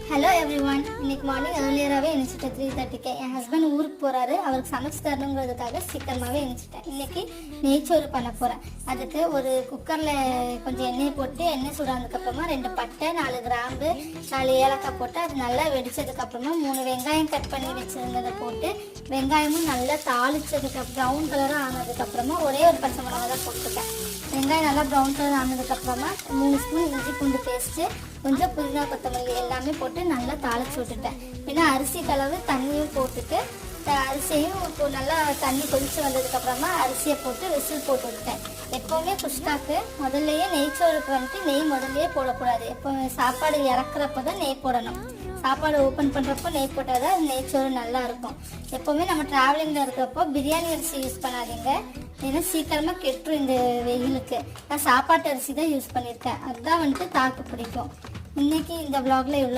Hello every one. இன்னைக்கு morning ஏர்லியராகவே எழுந்திரிச்சிட்டேன் 3:30க்கு. என் husband ஊருக்கு போகிறாரு, அவருக்கு சமைச்சு தரணுங்கிறதுக்காக சீக்கிரமாகவே எழுந்திரிச்சிட்டேன். இன்னைக்கு நெய்ச்சோறு பண்ண போகிறேன். அதுக்கு ஒரு குக்கரில் கொஞ்சம் எண்ணெய் போட்டு எண்ணெய் சூடானதுக்கப்புறமா 2 பட்டை 4 கிராம்பு 4 ஏலக்காய் போட்டு அது நல்லா வெடிச்சதுக்கப்புறமா 3 வெங்காயம் கட் பண்ணி வச்சுருந்ததை போட்டு வெங்காயமும் நல்லா தாளிச்சதுக்கு ப்ரௌன் கலராக ஆனதுக்கப்புறமா ஒரே ஒரு பச்சை மிளகா தான் போட்டுருக்கேன். வெங்காயம் நல்லா ப்ரௌன் கலர் ஆனதுக்கப்புறமா 3 ஸ்பூன் இஞ்சி பூண்டு பேஸ்ட்டு, கொஞ்சம் புதினா கொத்தமல்லி எல்லாமே போட்டு நல்லா தாளிச்சு விட்டுட்டேன். பின்ன அரிசி கலவு தண்ணியும் போட்டுட்டு அரிசியையும் இப்போ நல்லா தண்ணி கொதிச்சு வந்ததுக்கப்புறமா அரிசியை போட்டு விசில் போட்டு விட்டேன். எப்போவுமே குஷ்காக்கு முதல்லையே நெய்ச்சோறுக்கு வந்துட்டு நெய் முதல்லையே போடக்கூடாது. எப்போ சாப்பாடு இறக்குறப்ப தான் நெய் போடணும். சாப்பாடு ஓப்பன் பண்ணுறப்போ நெய் போட்டால் தான் நெய்ச்சோறு நல்லா இருக்கும். எப்போவுமே நம்ம ட்ராவலிங்கில் இருக்கிறப்போ பிரியாணி அரிசி யூஸ் பண்ணாதீங்க, ஏன்னா சீக்கிரமாக கெட்டுரும் இந்த வெயிலுக்கு. நான் சாப்பாட்டு அரிசி தான் யூஸ் பண்ணியிருக்கேன், அதுதான் வந்துட்டு தாக்கு பிடிக்கும். இன்னைக்கு இந்த vlogல இவ்வளோ.